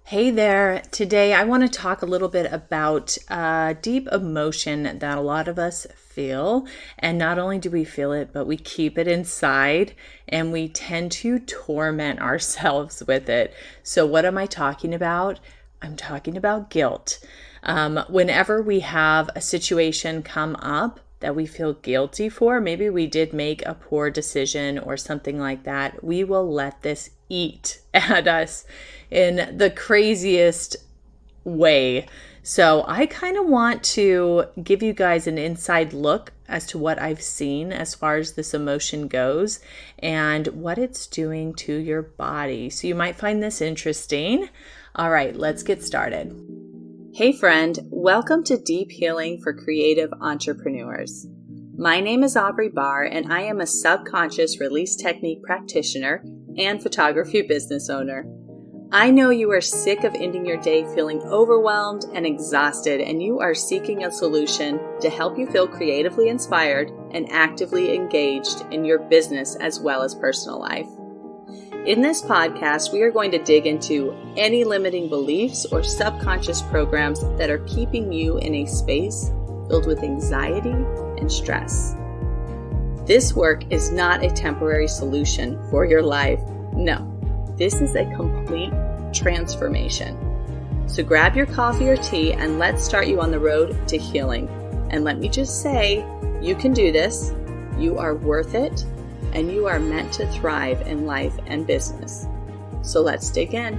Hey there. Today I want to talk a little bit about deep emotion that a lot of us feel. And not only do we feel it, but we keep it inside and we tend to torment ourselves with it. So, what am I talking about? I'm talking about guilt. Whenever we have a situation come up that we feel guilty for, maybe we did make a poor decision or something like that, we will let this eat at us in the craziest way. So I kind of want to give you guys an inside look as to what I've seen as far as this emotion goes and what it's doing to your body. So you might find this interesting. All right, let's get started. Hey friend, welcome to Deep Healing for Creative Entrepreneurs. My name is Aubrey Barr and I am a subconscious release technique practitioner and photography business owner. I know you are sick of ending your day feeling overwhelmed and exhausted, and you are seeking a solution to help you feel creatively inspired and actively engaged in your business as well as personal life. In this podcast, we are going to dig into any limiting beliefs or subconscious programs that are keeping you in a space filled with anxiety and stress. This work is not a temporary solution for your life. No. This is a complete transformation. So grab your coffee or tea and let's start you on the road to healing. And let me just say, you can do this. You are worth it. And you are meant to thrive in life and business. So let's dig in.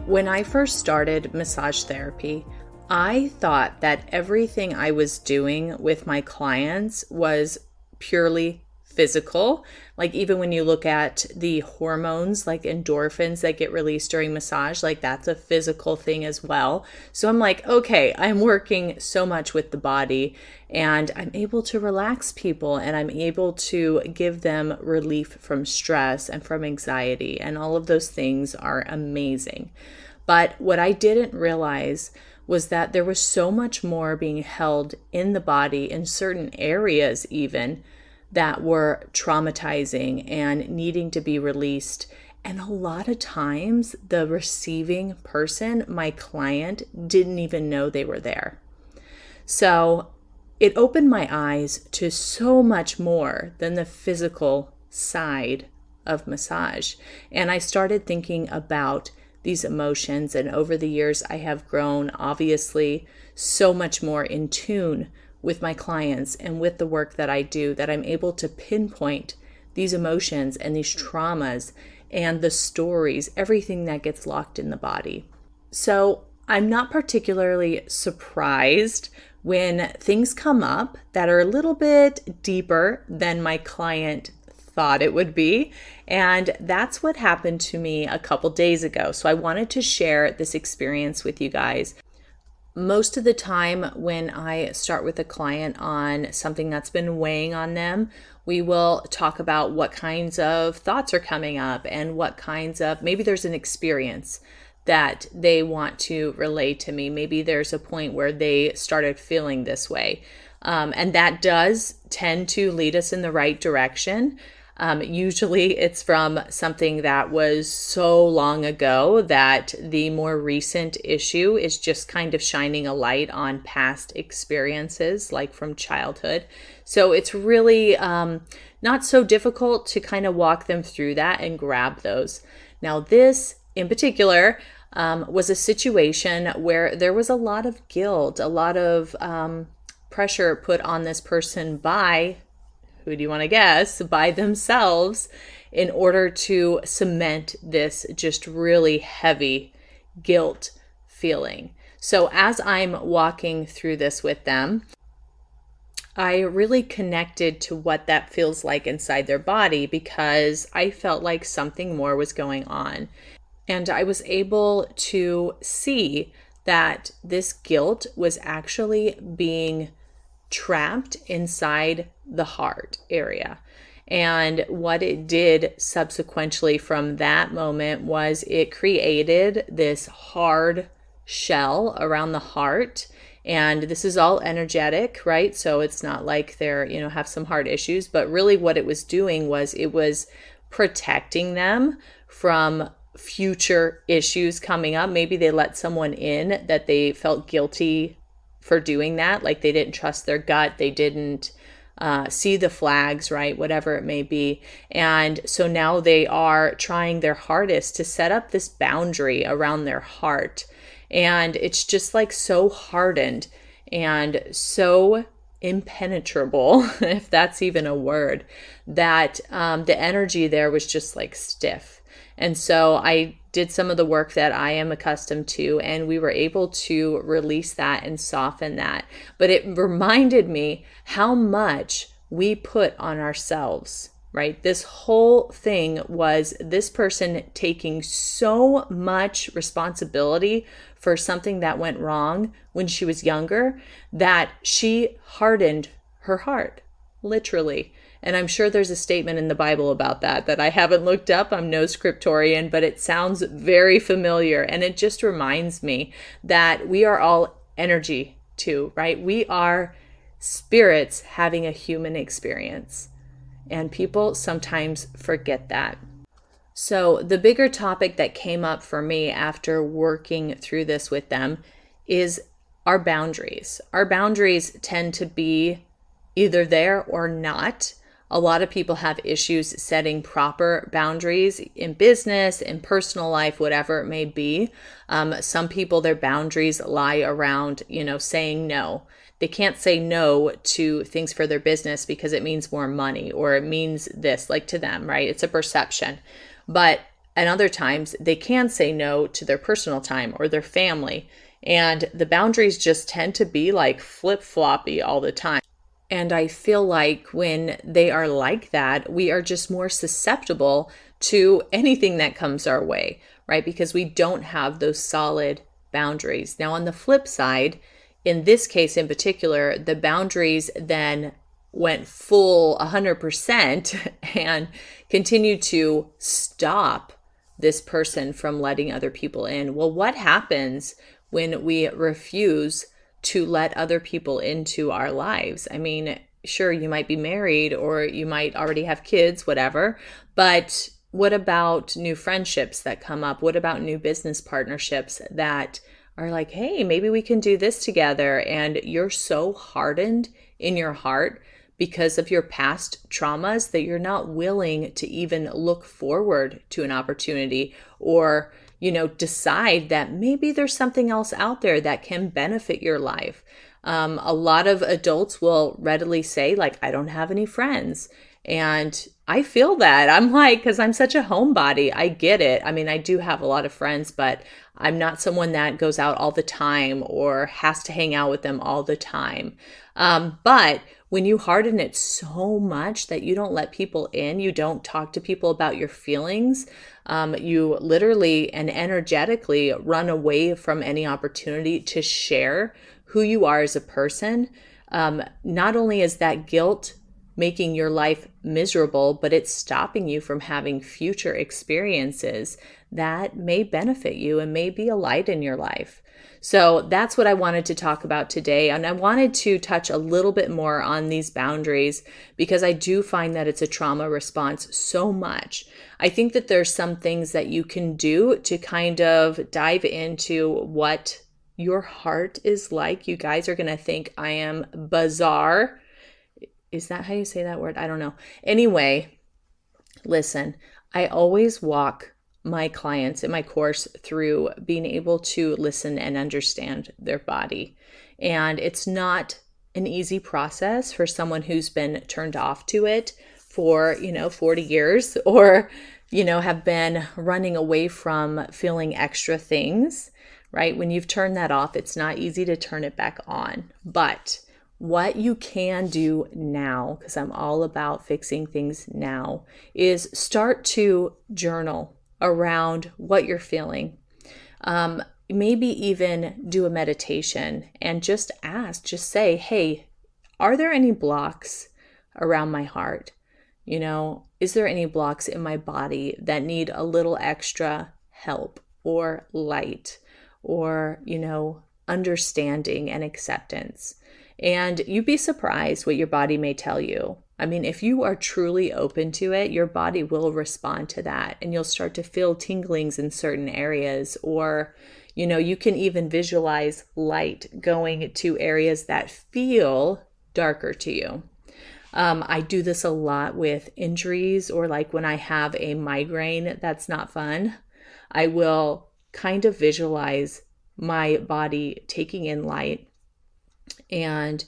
When I first started massage therapy, I thought that everything I was doing with my clients was purely physical. Like even when you look at the hormones, like endorphins that get released during massage, like that's a physical thing as well. So I'm like, okay, I'm working so much with the body and I'm able to relax people and I'm able to give them relief from stress and from anxiety. And all of those things are amazing. But what I didn't realize was that there was so much more being held in the body in certain areas even that were traumatizing and needing to be released. And a lot of times the receiving person, my client, didn't even know they were there. So it opened my eyes to so much more than the physical side of massage. And I started thinking about these emotions, and over the years I have grown obviously so much more in tune with my clients and with the work that I do, that I'm able to pinpoint these emotions and these traumas and the stories, everything that gets locked in the body. So I'm not particularly surprised when things come up that are a little bit deeper than my client thought it would be. And that's what happened to me a couple days ago. So I wanted to share this experience with you guys. Most of the time when I start with a client on something that's been weighing on them, we will talk about what kinds of thoughts are coming up and what kinds of, maybe there's an experience that they want to relay to me. Maybe there's a point where they started feeling this way. And that does tend to lead us in the right direction. Usually it's from something that was so long ago that the more recent issue is just kind of shining a light on past experiences, like from childhood. So it's really not so difficult to kind of walk them through that and grab those. Now, this in particular was a situation where there was a lot of guilt, a lot of pressure put on this person by, who do you want to guess, by themselves, in order to cement this just really heavy guilt feeling. So as I'm walking through this with them, I really connected to what that feels like inside their body because I felt like something more was going on. And I was able to see that this guilt was actually being trapped inside the heart area. And what it did subsequently from that moment was it created this hard shell around the heart And this is all energetic, right? So it's not like they're, have some heart issues, but really what it was doing was it was protecting them from future issues coming up. Maybe they let someone in that they felt guilty for doing that. Like they didn't trust their gut. They didn't see the flags, right? Whatever it may be. And so now they are trying their hardest to set up this boundary around their heart. And it's just like so hardened and so impenetrable, if that's even a word, that the energy there was just like stiff. And so I did some of the work that I am accustomed to, and we were able to release that and soften that. But it reminded me how much we put on ourselves, right? This whole thing was this person taking so much responsibility for something that went wrong when she was younger that she hardened her heart, literally. And I'm sure there's a statement in the Bible about that I haven't looked up. I'm no scriptorian, but it sounds very familiar. And it just reminds me that we are all energy too, right? We are spirits having a human experience. And people sometimes forget that. So the bigger topic that came up for me after working through this with them is our boundaries. Our boundaries tend to be either there or not. A lot of people have issues setting proper boundaries in business, in personal life, whatever it may be. Some people, their boundaries lie around, saying no. They can't say no to things for their business because it means more money or it means this, like to them, right? It's a perception. But at other times, they can say no to their personal time or their family. And the boundaries just tend to be like flip-floppy all the time. And I feel like when they are like that, we are just more susceptible to anything that comes our way, right? Because we don't have those solid boundaries. Now, on the flip side, in this case in particular, the boundaries then went full 100% and continued to stop this person from letting other people in. Well, what happens when we refuse to let other people into our lives? I mean, sure, you might be married or you might already have kids, whatever, but what about new friendships that come up? What about new business partnerships that are like, hey, maybe we can do this together, and you're so hardened in your heart because of your past traumas that you're not willing to even look forward to an opportunity or decide that maybe there's something else out there that can benefit your life. A lot of adults will readily say, like, I don't have any friends. And I feel that. I'm like, because I'm such a homebody, I get it. I mean, I do have a lot of friends, but I'm not someone that goes out all the time or has to hang out with them all the time. But when you harden it so much that you don't let people in, you don't talk to people about your feelings, you literally and energetically run away from any opportunity to share who you are as a person. Not only is that guilt making your life miserable, but it's stopping you from having future experiences that may benefit you and may be a light in your life. So that's what I wanted to talk about today. And I wanted to touch a little bit more on these boundaries because I do find that it's a trauma response so much. I think that there's some things that you can do to kind of dive into what your heart is like. You guys are going to think I am bizarre. Is that how you say that word? I don't know. Anyway, listen, I always walk my clients in my course through being able to listen and understand their body. And it's not an easy process for someone who's been turned off to it for, 40 years or, have been running away from feeling extra things, right? When you've turned that off, it's not easy to turn it back on. But what you can do now, because I'm all about fixing things now, is start to journal around what you're feeling. Maybe even do a meditation and just say, hey, are there any blocks around my heart? Is there any blocks in my body that need a little extra help or light or, understanding and acceptance. And you'd be surprised what your body may tell you. I mean, if you are truly open to it, your body will respond to that, and you'll start to feel tinglings in certain areas, or, you can even visualize light going to areas that feel darker to you. I do this a lot with injuries, or like when I have a migraine that's not fun. I will kind of visualize my body taking in light and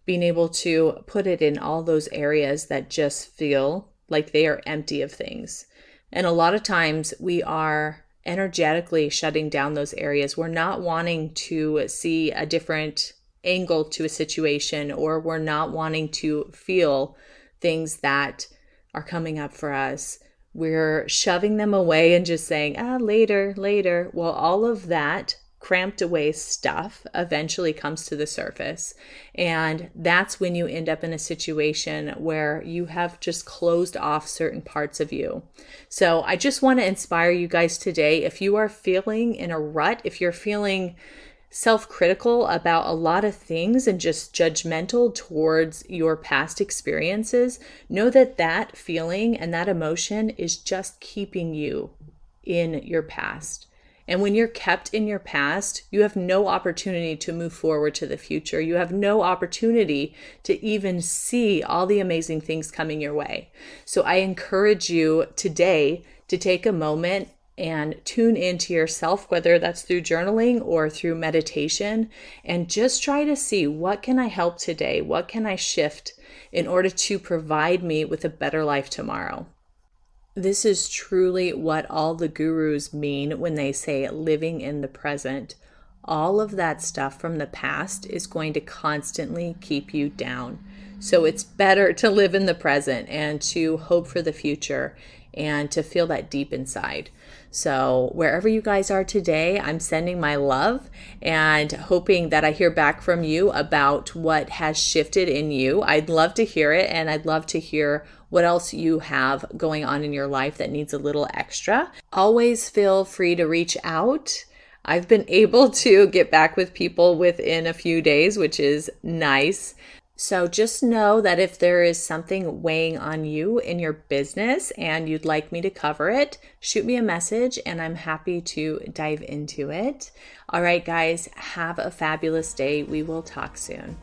being able to put it in all those areas that just feel like they are empty of things. And a lot of times we are energetically shutting down those areas. We're not wanting to see a different angle to a situation, or we're not wanting to feel things that are coming up for us. We're shoving them away and just saying, later. Well, all of that cramped away stuff eventually comes to the surface. And that's when you end up in a situation where you have just closed off certain parts of you. So I just want to inspire you guys today. If you are feeling in a rut, if you're feeling self-critical about a lot of things and just judgmental towards your past experiences, know that that feeling and that emotion is just keeping you in your past. And when you're kept in your past, you have no opportunity to move forward to the future. You have no opportunity to even see all the amazing things coming your way. So I encourage you today to take a moment and tune into yourself, whether that's through journaling or through meditation, and just try to see, what can I help today? What can I shift in order to provide me with a better life tomorrow? This is truly what all the gurus mean when they say living in the present. All of that stuff from the past is going to constantly keep you down. So it's better to live in the present and to hope for the future and to feel that deep inside. So wherever you guys are today, I'm sending my love and hoping that I hear back from you about what has shifted in you. I'd love to hear it, and I'd love to hear what else you have going on in your life that needs a little extra. Always feel free to reach out. I've been able to get back with people within a few days, which is nice. So just know that if there is something weighing on you in your business and you'd like me to cover it, shoot me a message and I'm happy to dive into it. All right, guys, have a fabulous day. We will talk soon.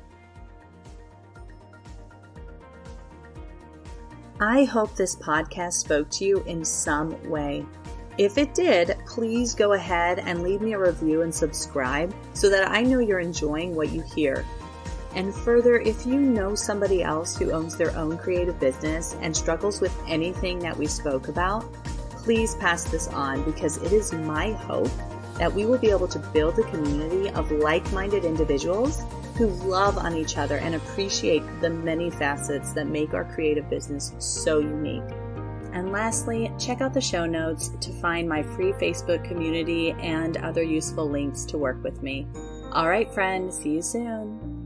I hope this podcast spoke to you in some way. If it did, please go ahead and leave me a review and subscribe so that I know you're enjoying what you hear. And further, if you know somebody else who owns their own creative business and struggles with anything that we spoke about, please pass this on, because it is my hope that we will be able to build a community of like-minded individuals who love on each other and appreciate the many facets that make our creative business so unique. And lastly, check out the show notes to find my free Facebook community and other useful links to work with me. All right, friends, see you soon.